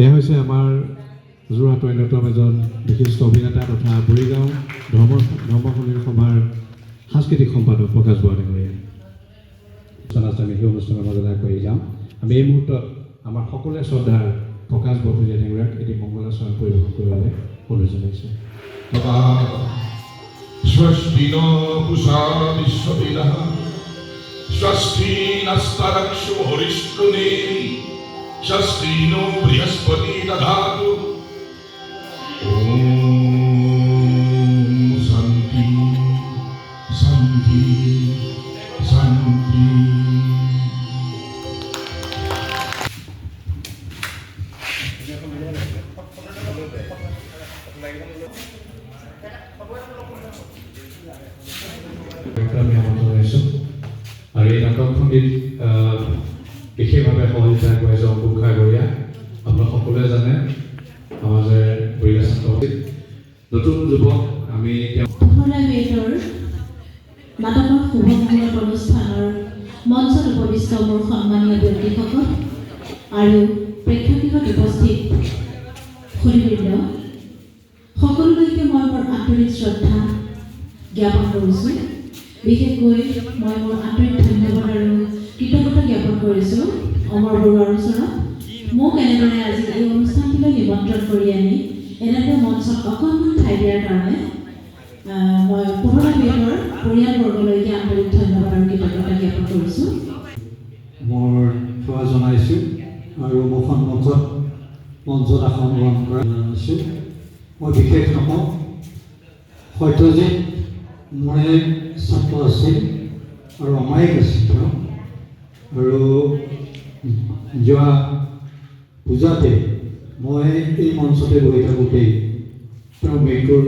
এয়া হৈছে আমাৰ যোৰহাটৰ অন্যতম এজন বিশিষ্ট অভিনেতা তথা বুঢ়ীগাঁও ধৰ্মসমিৰ সভাৰ সাংস্কৃতিক সম্পাদক প্ৰকাশ বৰা ডাঙৰীয়া। আমি সেই অনুষ্ঠানৰ মাজলৈ আগবাঢ়ি যাম। আমি এই মুহূৰ্তত আমাৰ সকলোৰে শ্ৰদ্ধাৰ প্ৰকাশ বৰপূজীয়া ডাঙৰীয়াক এটি মংগলাচৰণ পৰিৱেশন কৰিবলৈ অনুৰোধ জনাইছোঁ। স্বস্তিন পুষা বিশ্ববেদঃ স্বস্তি নস্তৰক্ষু হৰিষ্ঠনেমি স্বস্তিনো বৃহস্পতি দধাতু। ওম শান্তি শান্তি শান্তি। আমি আমন্ত্ৰণ জনাইছোঁ আৰু এই নাটকখনিত বিশেষভাৱে সহযোগিতা আগবঢ়াইছে অংকুৰ খাগৰীয়া। আপোনালোক সকলোৱে জানে আমাৰ যে বুঢ়ীগাঁও ছাত্ৰ নতুন যুৱক আমি নাটকৰ শুভমূলক অনুষ্ঠানৰ মঞ্চত উপবিষ্ট মোৰ সন্মানীয় ব্যক্তিসকল আৰু প্ৰেক্ষাগৃহত উপস্থিত সুধীবৃন্দ সকলোলৈকে মই মোৰ আন্তৰিক শ্ৰদ্ধা জ্ঞাপন কৰিছোঁ। বিশেষকৈ মই মোৰ আন্তৰিক ধন্যবাদ আৰু কৃতজ্ঞতা জ্ঞাপন কৰিছোঁ অমৰ বৰুৱাৰ ওচৰত মোক এনেদৰে আজি এই অনুষ্ঠানটিলৈ নিমন্ত্ৰণ কৰি আনি এনেদৰে মঞ্চত অকণমান ঠাই দিয়াৰ কাৰণে মই পুৰণা বেদৰ পৰিয়ালবৰ্গলৈকে আন্তৰিক ধন্যবাদ আৰু কৃতজ্ঞতা জ্ঞাপন কৰিছোঁ। মোৰ সেৱা জনাইছোঁ আৰু মোৰ সন্মুখত মঞ্চত আসন গ্ৰহণ কৰা জনাইছোঁ। মই বিশেষ নকওঁ, সত্যজিৎ মোৰে ছাত্ৰ আছিল আৰু আমায়েক আছিল তেওঁ। আৰু যোৱা পূজাতে মই এই মঞ্চতে বহি থাকোঁতেই তেওঁৰ মৃত্যুৰ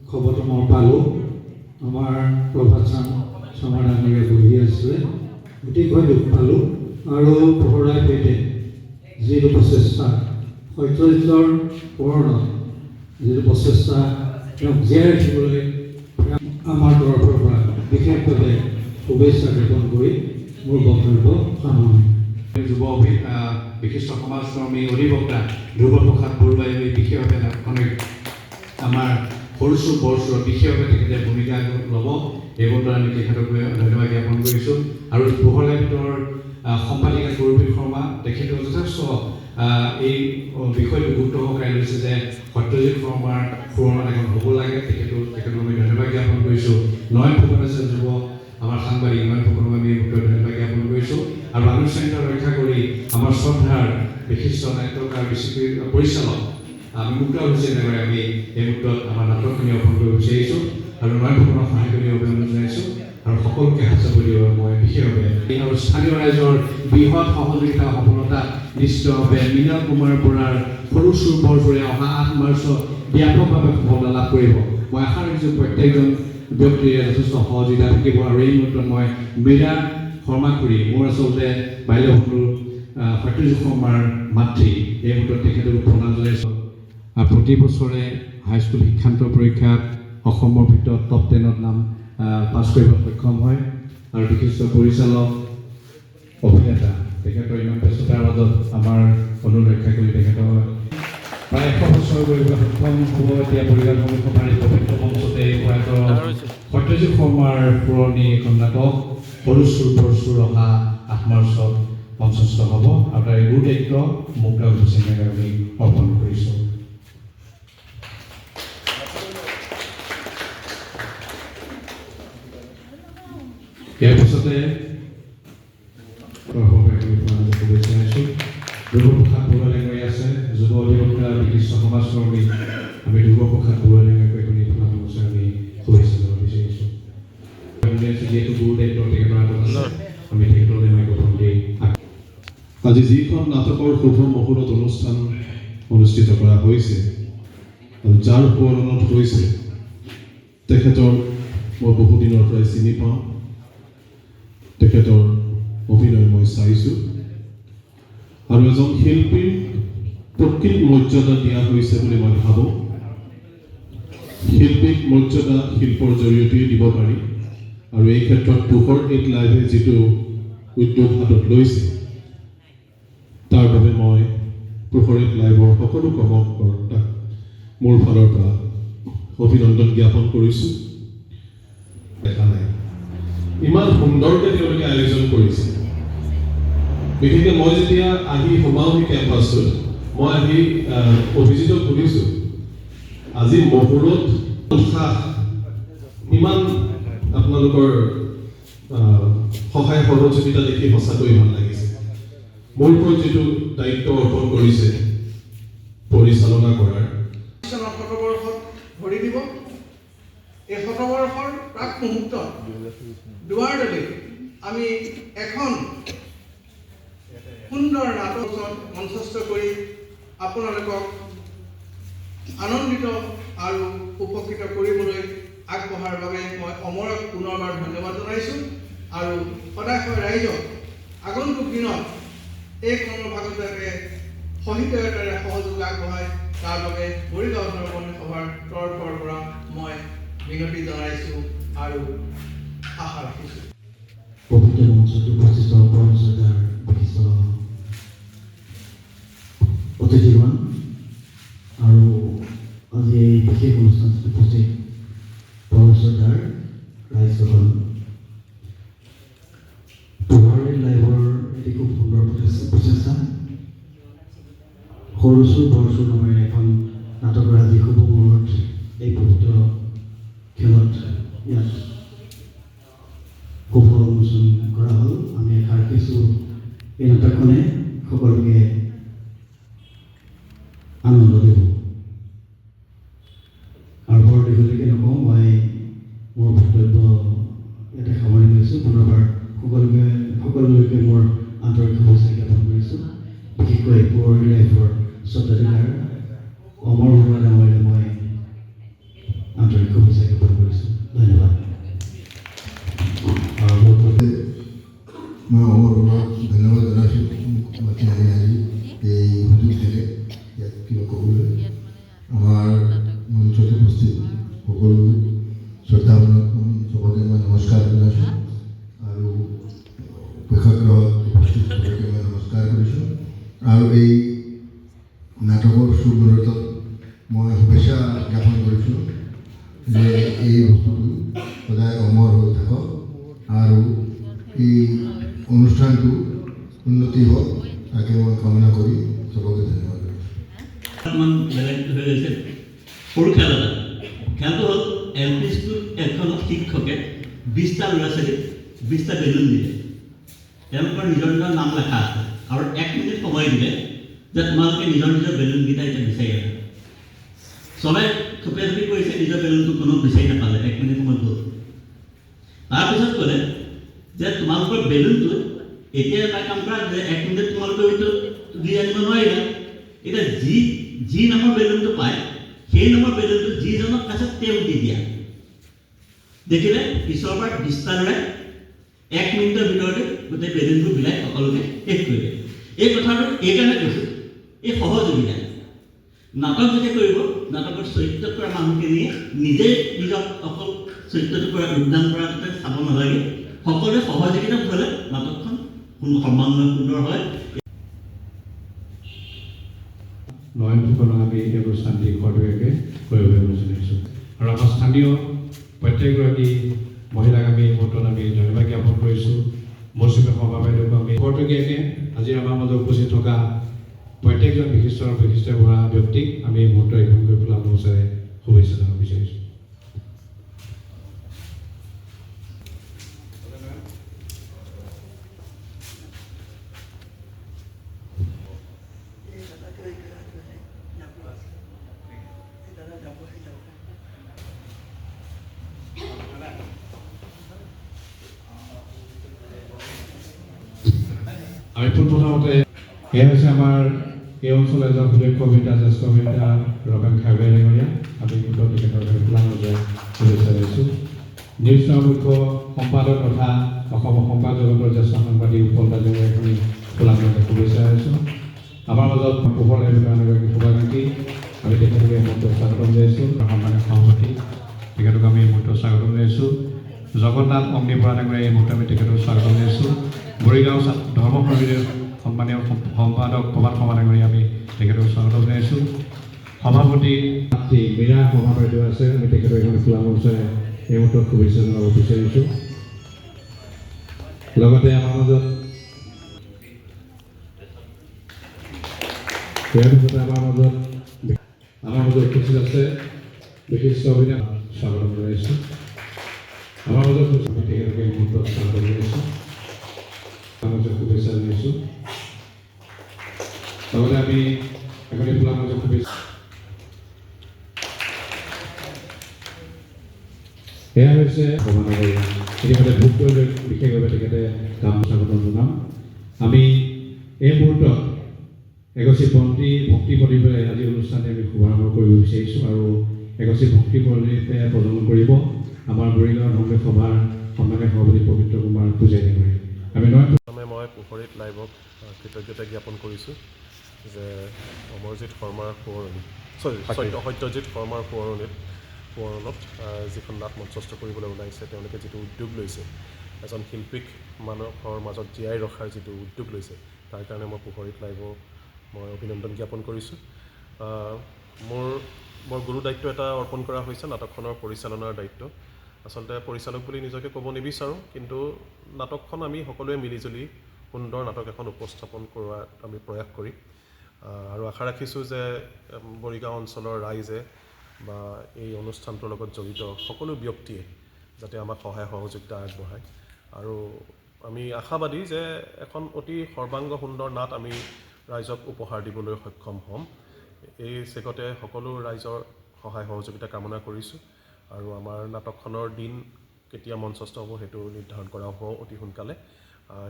খবৰটো মই পালোঁ। আমাৰ প্ৰভাত শৰ্মা ডাঙৰীয়া বহি আছিলে, অতিকৈ দুখ পালোঁ আৰু পোহৰাই সৈতে যিটো প্ৰচেষ্টা সত্যজিতৰ পূৰণত যিটো প্ৰচেষ্টা তেওঁক জীয়াই ৰাখিবলৈ আমাৰ তৰফৰ পৰা বিশেষভাৱে শুভেচ্ছা জ্ঞাপন কৰি মোৰ বক্তব্য সামৰণি। যুৱ বিশিষ্ট সমাজকৰ্মী অধিবক্তা ধ্ৰুৱপ্ৰসাদ বৰুৱাই বিশেষভাৱে নাটকখনিক আমাৰ সৰুচুৰ বৰচুৰত বিশেষভাৱে তেখেতে ভূমিকা ল'ব। এই বছৰ আমি তেখেতক ধন্যবাদ জ্ঞাপন কৰিছোঁ। আৰু পোহৰলাইটৰ সম্পাদিকা গৌৰৱী শৰ্মা তেখেতেও যথেষ্ট এই বিষয়টো গুৰুত্ব সহকাৰে লৈছে যে সত্যজিৎ শৰ্মাৰ পুৰণত এখন হ'ব লাগে। তেখেতক আমি ধন্যবাদ জ্ঞাপন কৰিছোঁ। নয়ন ফুকন আছে যুৱ আমাৰ সাংবাদিক নয়ন ফুকনক আমি ধন্যবাদ জ্ঞাপন কৰিছোঁ। আৰু আনুষ্ঠানিকতা ৰক্ষা কৰি আমাৰ শ্ৰদ্ধাৰ বিশিষ্ট নাট্যকাৰ পৰিচালক আমি মুক্তা হুছেইনক আমি এই মুহূৰ্তত আমাৰ নাটকখিনি অৰ্পণ কৰিব বিচাৰিছোঁ আৰু নয়ন ফুকনক সহায় কৰি অভিনন্দন জনাইছোঁ আৰু সকলোকে হাস্য কৰিব মই বিশেষভাৱে আৰু স্থানীয় ৰাইজৰ বৃহৎ সহযোগিতা সফলতা নিশ্চিতভাৱে মীনা কুমাৰ বৰাৰ সৰু চুৰ বৰচুৰে অহা 8 মাৰ্চত ব্যাপকভাৱে সফলতা লাভ কৰিব। মই আশা ৰাখিছোঁ প্ৰত্যেকজন ব্যক্তিয়ে যথেষ্ট সহযোগিতা থাকিব। আৰু এই মুহূৰ্তত মই মীৰা শৰ্মা খুৰী মোৰ আচলতে বাল্যবন্ধু সত্যজিৎ শৰ্মাৰ মাতৃ, এই মুহূৰ্তত তেখেতক প্ৰণাম জনাইছোঁ। প্ৰতি বছৰে হাইস্কুল শিক্ষান্ত পৰীক্ষাত অসমৰ ভিতৰত টপ 10ত নাম পাছ কৰিব সক্ষম হয় আৰু বিশিষ্ট পৰিচালক অভিনেতা তেখেতৰ ইমান ব্যস্ততাৰ মাজত আমাৰ অনুৰোধ ৰক্ষা কৰি তেখেতৰ প্ৰায় 100 বছৰ কৰিব সক্ষম হ'ব। এতিয়া পৰিয়াল সভাৰ পবিত্ৰ মঞ্চতে প্ৰয়াত সত্যজিৎ শৰ্মাৰ পুৰণি এখন নাটক সৰুচুৰ বৰচুৰ অহা 8 মাৰ্চত মঞ্চস্থ হ'ব আৰু তাৰ গুৰু দায়িত্ব মুক্তা হুছেইনক আমি অৰ্পণ কৰিছোঁ। ইয়াৰ পিছতে শুভেচ্ছা জনাইছোঁ। ধ্ৰুৱপ্ৰসাদ বৰুৱা ডাঙৰীয়া আছে, যুৱ অধিবক্তা বিশিষ্ট সমাজকৰ্মী আমি ধ্ৰুৱপ্ৰসাদ বৰুৱা ডাঙৰীয়াক আমি শুভেচ্ছা জনাব বিচাৰিছোঁ। যিহেতু গুৰু দায়িত্ব তেখেতৰ আগত আছে আমি তেখেতলৈ মাইক্ৰফোন দি আজি যিখন নাটকৰ শুভ মুহূৰ্তত অনুষ্ঠান অনুষ্ঠিত কৰা হৈছে আৰু যাৰ সোঁৱৰণত হৈছে তেখেতৰ মই বহুদিনৰ পৰাই চিনি পাওঁ। তেখেতৰ অভিনয় মই চাইছোঁ আৰু এজন শিল্পীৰ প্ৰকৃত মৰ্যাদা দিয়া হৈছে বুলি মই ভাবোঁ। শিল্পীক মৰ্যাদা শিল্পৰ জৰিয়তেই দিব পাৰি আৰু এই ক্ষেত্ৰত পোহৰ 8 লাইভে যিটো উদ্যোগ হাতত লৈছে তাৰ বাবে মই প্ৰহৰীত লাইভৰ সকলো কৰ্মকৰ্তাক মোৰ ফালৰ পৰা অভিনন্দন জ্ঞাপন কৰিছোঁ। দেখা নাই ইমান সুন্দৰকৈ তেওঁলোকে আয়োজন কৰিছে। বিশেষকৈ মই যেতিয়া আহি সোমাওহি কেম্পাছটোত, মই আহি অভিজিতক সুধিছোঁ, আজি মহুৰত উৎসাহ, ইমান আপোনালোকৰ সহায় সহযোগিতা দেখি সঁচাকৈ ভাল লাগিছে। মোৰ ওপৰত যিটো দায়িত্ব অৰ্পণ কৰিছে পৰিচালনা কৰাৰ, শতবৰ্ষত ভৰি দিব। এই শতবৰ্ষৰ প্ৰাক মুহূৰ্তত দুৱাৰডালি আমি এখন সুন্দৰ নাটক মঞ্চস্থ কৰি আপোনালোকক আনন্দিত আৰু উপকৃত কৰিবলৈ আগবঢ়াৰ বাবে মই অমৰক পুনৰবাৰ ধন্যবাদ জনাইছোঁ আৰু সদায় ৰাইজক আগন্তুক দিনত এই কৰ্মভাগতে সহিষ্ণুতাৰে সহযোগ আগবঢ়ায় তাৰ বাবে মৰিগাঁও ধৰ্মী সভাৰ তৰফৰ পৰা মই মিনতি জনাইছোঁ আৰু আশা ৰাখিছোঁ। পবিত্ৰ মঞ্চত উপস্থিত পৰমশ্ৰদ্ধাৰ বিশিষ্ট অতিথিগণ আৰু আজি এই বিশেষ অনুষ্ঠানত উপস্থিত পৰমশ্ৰদ্ধাৰ ৰাইজসকল, পোহৰ লাইভৰ এটি খুব সুন্দৰ প্ৰচেষ্টা। সৰু চুৰ বৰ চুৰ নামেৰে এখন নাটকৰ আজি শুভ মুহূৰ্ত এই পবিত্ৰ খেলত ইয়াত শুভ উন্মোচন কৰা হ'ল। আমি আশা ৰাখিছোঁ এই নাটকখনে সকলোকে আনন্দ দিব। আৰু বৰ দীঘলীয়াকৈ নকওঁ, মই মোৰ বক্তব্য ইয়াতে সামৰি লৈছোঁ। পুনৰবাৰ সকলোলৈকে মোৰ আন্তৰিক শুভেচ্ছা জ্ঞাপন কৰিছোঁ। বিশেষকৈ পোহৰ লাইফৰ স্বত্বাধিকাৰ অমৰ বৰুৱা ডাঙৰীয়ালৈ মই আন্তৰিক শুভেচ্ছা জ্ঞাপন কৰিছোঁ। ধন্যবাদ। মই অমৰ বৰুৱাক ধন্যবাদ জনাইছোঁ বাকী আহি এই সুযোগ দিলে ইয়াত কিবা ক'বলৈ। আমাৰ মঞ্চত উপস্থিত সকলো শ্ৰদ্ধাজনক চবকে মই নমস্কাৰ জনাইছোঁ আৰু প্ৰেক্ষাগৃহত উপস্থিত সকলোকে মই নমস্কাৰ কৰিছোঁ। আৰু এই নাটকৰ সুমূৰ্তত মই শুভেচ্ছা জ্ঞাপন কৰিছোঁ যে এই বস্তুটো সদায় অমৰ হৈ থাকক আৰু এই অনুষ্ঠানটো উন্নতি হওক তাকে মই কামনা কৰি চবকে ধন্যবাদ জনাইছোঁ। অকণমান বেলেগ হৈ গৈছে। সৰু খেল এটা, খেলটো হ'ল LP স্কুল এখনত শিক্ষকে 20টা ল'ৰা ছোৱালীক 20টা বেলুন দিলে। তেওঁলোকৰ নিজৰ নিজৰ নাম লেখা আছে আৰু 1 মিনিট সময় দিলে যে তোমালোকে নিজৰ নিজৰ বেলুনকেইটা এতিয়া বিচাৰি আহা। চবে থপে থপি কৰিছে, নিজৰ বেলুনটো কোনো বিচাৰি নাপালে। 1 মিনিট সময় গ'ল। তাৰপিছত ক'লে যে তোমালোকৰ বেলুনটো এতিয়া এটা কাম কৰা যে 1 মিনিট তোমালোকে হয়তো দি আনিব নোৱাৰিলা। এতিয়া যি নামৰ বেলুনটো পায় সেই নামৰ বেলুনটো যিজনক আছে তেওঁক দি দিয়া। দেখিলে পিছৰবাৰ 20টা ল'ৰাই 1 মিনিটৰ ভিতৰতে গোটেই বেলুনবোৰ বিলাই সকলোকে শেষ কৰিলে। এই কথাটো এইকাৰণে কৈছোঁ, এই সহযোগিতা নাটক যেতিয়া কৰিব, নাটকৰ চৰিত্ৰ কৰা মানুহখিনিয়ে নিজেই নিজক অকল চৰিত্ৰটো কৰা উদ্যান কৰা চাব নালাগে। সকলোৱে সহযোগিতা হ'লে নাটকখন সন্মানময় সুন্দৰ হয়। নয়ন ফুকনক আমি এই অনুষ্ঠানটি ঘৰটোৱাকৈ কৰিব জনাইছোঁ আৰু আমাৰ স্থানীয় প্ৰত্যেকগৰাকী মহিলাক আমি এই মুহূৰ্তত আমি ধন্যবাদ জ্ঞাপন কৰিছোঁ। মৌচুমী সভা বাইদেউক আমি ঘৰটোৱাকৈ আজি আমাৰ মাজত উপস্থিত থকা প্ৰত্যেকজন বিশিষ্ট হোৱা ব্যক্তিক আমি এই মুহূৰ্ত এইখন কৰি পেলাই মোৰ ওচৰে শুভেচ্ছা জনাব বিচাৰিছোঁ। আমি পোনপ্ৰথমতে এয়া হৈছে আমাৰ এই অঞ্চলৰ এজন সুদক্ষ অভিনেতা, জ্যেষ্ঠ অভিনেতা ৰমেন খাৰবে ডাঙৰীয়া। আমি গোটৰ তেখেতৰ খোলা নজৰে শুভেচ্ছা জনাইছোঁ। নিউজৰ মুখ্য সম্পাদক তথা অসমৰ সংবাদ জগতৰ জ্যেষ্ঠ সাংবাদিক উৎপল ডাঙৰীয়াক আমি খোলা নজৰে শুভেচ্ছা জনাইছোঁ। আমাৰ মাজত পোহৰ লাইভৰ এগৰাকী শুভাকাংক্ষী, আমি তেখেতক এই মুহূৰ্তত স্বাগতম জনাইছোঁ। সন্মানীয় সভাপতি তেখেতক আমি এই মুহূৰ্তত স্বাগতম জনাইছোঁ। জগন্নাথ অগ্নিবৰা ডাঙৰীয়া এই মুহূৰ্তত আমি তেখেতক স্বাগতম জনাইছোঁ। মৰিগাঁও ধৰ্ম সমিতিৰ সন্মানীয় সম্পাদক প্ৰভাত সমাধানকাৰী আমি তেখেতক স্বাগত জনাইছোঁ। সভাপতি মীৰা সভা বাইদেউ আছে, আমি তেখেতক এখন খোলা মঞ্চৰে এই মুহূৰ্তত শুভেচ্ছা জনাব বিচাৰিছোঁ। লগতে আমাৰ মাজত উপস্থিত আছে বিশিষ্ট অভিনেতা, স্বাগত জনাইছোঁ। আমাৰ মাজত তেখেতকে এই মুহূৰ্তত স্বাগত জনাইছোঁ, আমাৰ মাজত শুভেচ্ছা জনাইছোঁ। লগতে আমি এখন খোলা মঞ্চত শুভেচ্ছা এয়া হৈছে সমাধানকাৰী। ইতিমধ্যে ভোগ কৰিলে বিশেষভাৱে তেখেতে কাম স্বাগতম জনাম। আমি এই মুহূৰ্তত এগছি ভক্তি প্ৰতিভৰে আজি অনুষ্ঠানটি আমি শুভাৰম্ভ কৰিব বিচাৰিছোঁ আৰু এগছি ভক্তি প্ৰতিভে প্ৰদান কৰিব আমাৰ বৰিগাঁৱৰ ধৰ্মীয় সভাৰ সন্মানীয় সভাপতি পবিত্ৰ কুমাৰ পূজাৰী কৰি আমি মই পুখুৰীত লাইভক কৃতজ্ঞতা জ্ঞাপন কৰিছোঁ যে অমৰজিৎ শৰ্মাৰ সত্যজিৎ শৰ্মাৰ সোঁৱৰণত যিখন নাট মঞ্চস্থ কৰিবলৈ ওলাইছে, তেওঁলোকে যিটো উদ্যোগ লৈছে, এজন শিল্পীক মানুহৰ মাজত জীয়াই ৰখাৰ যিটো উদ্যোগ লৈছে, তাৰ কাৰণে মই পুখুৰীত লাইভক মই অভিনন্দন জ্ঞাপন কৰিছোঁ। মোৰ গুৰু দায়িত্ব এটা অৰ্পণ কৰা হৈছে, নাটকখনৰ পৰিচালনাৰ দায়িত্ব। আচলতে পৰিচালক বুলি নিজকে ক'ব নিবিচাৰোঁ, কিন্তু নাটকখন আমি সকলোৱে মিলিজুলি সুন্দৰ নাটক এখন উপস্থাপন কৰোৱাৰ আমি প্ৰয়াস কৰিম আৰু আশা ৰাখিছোঁ যে বৰিগাঁও অঞ্চলৰ ৰাইজে বা এই অনুষ্ঠানটোৰ লগত জড়িত সকলো ব্যক্তিয়ে যাতে আমাক সহায় সহযোগিতা আগবঢ়ায় আৰু আমি আশাবাদী যে এখন অতি সৰ্বাংগ সুন্দৰ নাট আমি ৰাইজক উপহাৰ দিবলৈ সক্ষম হ'ম। এই চেগতে সকলো ৰাইজৰ সহায় সহযোগিতা কামনা কৰিছোঁ আৰু আমাৰ নাটকখনৰ দিন কেতিয়া মঞ্চস্থ হ'ব সেইটো নিৰ্ধাৰণ কৰা হ'ব অতি সোনকালে।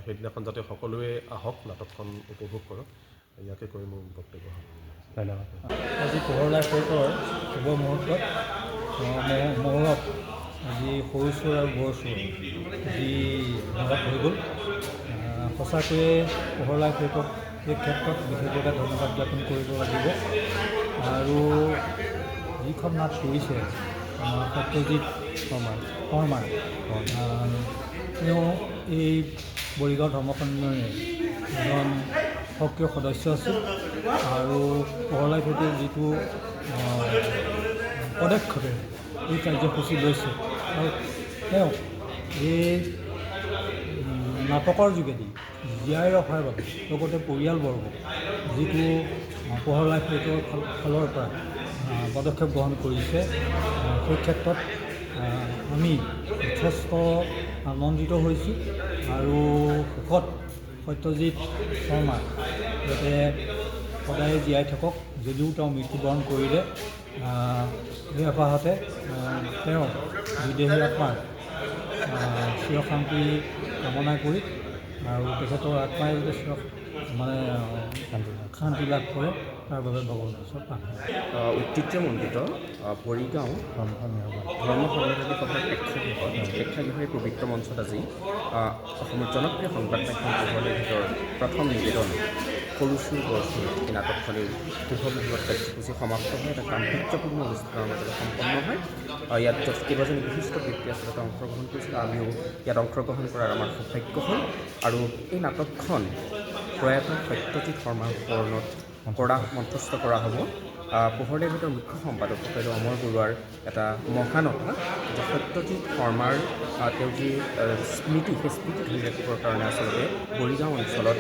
সেইদিনাখন যাতে সকলোৱে আহক, নাটকখন উপভোগ কৰক, ইয়াকে কৈ মোৰ বক্তব্য হ'ব। ধন্যবাদ। আজি পোহৰ লাইফৰ শুভ মুহূৰ্তত মহৰত আজি সৰু চোৰ আৰু বৰ চোৰ যি ভাগত হৈ গ'ল, সঁচাকৈয়ে পোহৰ লাইফক এই ক্ষেত্ৰত বিশেষভাৱে ধন্যবাদ জ্ঞাপন কৰিব লাগিব। আৰু যিখন নাট কৰিছে সত্যজিৎ শৰ্মাৰ তেওঁ এই বৰিগাঁও ধৰ্ম সন্মিলনীৰ এজন সক্ৰিয় সদস্য আছিল আৰু পোহৰ লাইফতে যিটো পদক্ষেপে এই কাৰ্যসূচী লৈছে আৰু তেওঁ এই নাটকৰ যোগেদি জীয়াই ৰখাৰ বাবে লগতে পৰিয়ালবৰ্গ যিটো পোহৰ লাইফৰ ফালৰ পৰা পদক্ষেপ গ্ৰহণ কৰিছে, সেই ক্ষেত্ৰত আমি যথেষ্ট আনন্দিত হৈছোঁ আৰু সুখত সত্যজিৎ শৰ্মা যাতে সদায় জীয়াই থাকক। যদিও তেওঁ মৃত্যুবৰণ কৰিলে, এই আপাহতে তেওঁ বিদেহী আত্মাৰ চিৰশান্তি কামনা কৰি আৰু তেখেতৰ আত্মাই যাতে শান্তি লাভ কৰে তাৰ বাবে ভগৱানৰ ওচৰত প্ৰাৰ্থনা। ঐতিহ্যমণ্ডিত বৰিগাঁও ধৰ্ম সন্মিলনী সভাৰ প্ৰেক্ষাগৃহৰ পবিত্ৰ মঞ্চত আজি অসমৰ জনপ্ৰিয় সংবাদ মাধ্যম পোহৰ লাইভৰ প্ৰথম নিবেদন সৰু চোৰ বৰ চোৰ এই নাটকখনিৰ শুভ মুহূৰ্তত কাৰ্যসূচী সমাপ্ত হয়, এটা গাম্ভীৰ্যপূৰ্ণ অনুষ্ঠানৰ মাজতে সম্পন্ন হয়। ইয়াত কেইবাজন বিশিষ্ট ব্যক্তি আচলতে অংশগ্ৰহণ কৰিছিল, আমিও ইয়াত অংশগ্ৰহণ কৰাৰ আমাৰ সৌভাগ্য হ'ল আৰু এই নাটকখন প্ৰয়াত সত্যজিৎ শৰ্মাৰ সোঁৱৰণত মঞ্চস্থ কৰা হ'ব। পোহৰ লাইভৰ মুখ্য সম্পাদক বাইদেউ অমৰ বৰুৱাৰ এটা মহানতা যে সত্যজিৎ শৰ্মাৰ তেওঁ যি স্মৃতি, সেই স্মৃতি ধৰি ৰাখিবৰ কাৰণে আচলতে বৰিগাঁও অঞ্চলত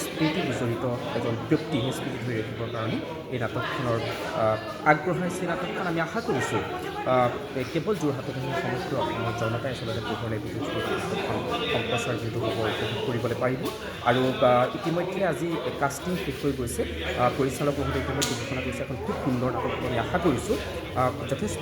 স্মৃতি বিজড়িত এজন ব্যক্তি, সেই স্মৃতি ধৰি ৰাখিবৰ কাৰণে এই নাটকখনৰ আগবঢ়াইছে। নাটকখন আমি আশা কৰিছোঁ কেৱল যোৰহাটত সমগ্ৰ অসমৰ জনতাই আচলতে পোহৰ লাইভ নাটকখন সম্প্ৰচাৰ যিটো হ'ব উপভোগ কৰিবলৈ পাৰিব আৰু ইতিমধ্যে আজি কাষ্টিং শেষ হৈ গৈছে, পৰিচালক মহোদয়ে ইতিমধ্যে ঘোষণা কৰিছে এখন খুব সুন্দৰ নাটক আমি আশা কৰিছোঁ। যথেষ্ট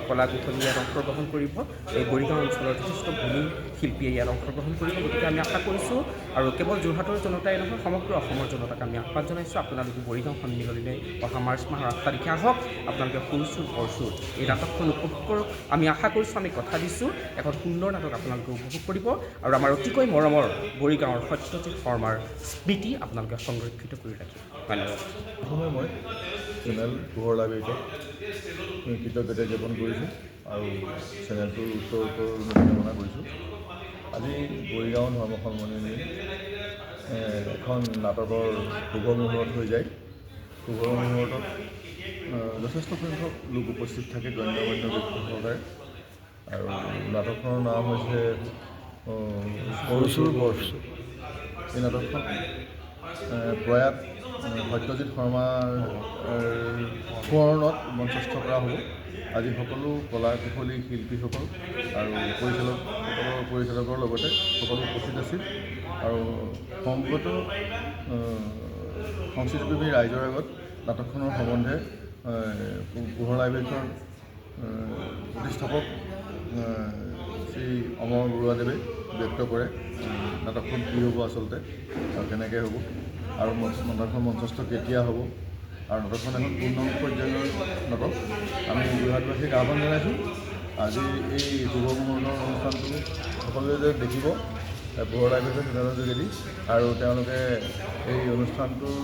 কলা কুশলী ইয়াত অংশগ্ৰহণ কৰিব, এই বৰিগাঁও অঞ্চলৰ যথেষ্ট ভূমি শিল্পীয়ে ইয়াত অংশগ্ৰহণ কৰিব, গতিকে আমি আশা কৰিছোঁ আৰু কেৱল যোৰহাটৰ জনতাই নহয় সমগ্ৰ অসমৰ জনতাক আমি আহ্বান জনাইছোঁ আপোনালোকে বৰিগাঁও সন্মিলনীলৈ অহা মাৰ্চ মাহৰ 8 তাৰিখে আহক, আপোনালোকে সৰু চোৰ বৰ চোৰ এই নাটকখন উপভোগ কৰক। আমি আশা কৰিছোঁ, আমি কথা দিছোঁ এখন সুন্দৰ নাটক আপোনালোকে উপভোগ কৰিব আৰু আমাৰ অতিকৈ মৰমৰ বৰিগাঁৱৰ সত্যজিৎ শৰ্মাৰ স্মৃতি আপোনালোকে সংৰক্ষিত কৰি ৰাখিব। ধন্যবাদ। প্ৰথমে মই চেনেল পোহৰ লাইভক কৃতজ্ঞতা জ্ঞাপন কৰিছোঁ আৰু চেনেলটোৰ উত্তৰ কামনা কৰিছোঁ। আজি বৰিগাঁও ধৰ্ম সন্মিলনীৰ এখন নাটকৰ শুভ মুহূৰ্ত হৈ যায়। শুভ মুহূৰ্তত যথেষ্ট সংখ্যক লোক উপস্থিত থাকে, গণ্য গণ্য ব্যক্তিসকলে। আৰু নাটকখনৰ নাম হৈছে সৰুচুৰ বৰচুৰ। এই নাটকখন প্ৰয়াত সত্যজিৎ শৰ্মাৰ সোঁৱৰণত মঞ্চস্থ কৰা হ'ব। আজি সকলো কলা কুশলী শিল্পীসকল আৰু পৰিচালকৰ লগতে সকলো উপস্থিত আছিল। আৰু সমবেত সংস্কৃতিপ্ৰেমী ৰাইজৰ আগত নাটকখনৰ সম্বন্ধে পোহৰ লাইব্ৰেৰীৰ প্ৰতিষ্ঠাপক শ্ৰী অমৰ বৰুৱাদেৱে ব্যক্ত কৰে নাটকখন কি হ'ব আচলতে আৰু কেনেকৈ হ'ব আৰু নাটকখন মঞ্চস্থ কেতিয়া হ'ব আৰু নাটকখন এখন পূৰ্ণাংগ পৰ্যায়ৰ নাটক। আমি যোৰহাটবাসীক আহ্বান জনাইছোঁ আজি এই শুভ মুহূৰ্তৰ অনুষ্ঠানটো সকলোৱে যে দেখিব পোহৰ লাইব্ৰেৰীৰ চেনেলৰ যোগেদি, আৰু তেওঁলোকে এই অনুষ্ঠানটোৰ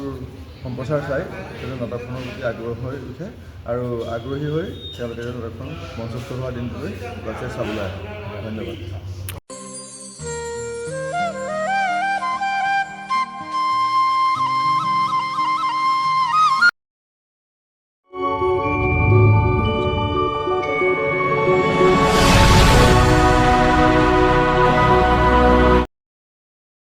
সম্প্ৰচাৰ চাই যাতে নাটকখনৰ প্ৰতি আগ্ৰহ হৈ উঠে আৰু আগ্ৰহী হৈ তেওঁলোকে নাটকখন মঞ্চস্থ হোৱা দিনটোলৈ বাছে চাবলৈ আহে। ধন্যবাদ।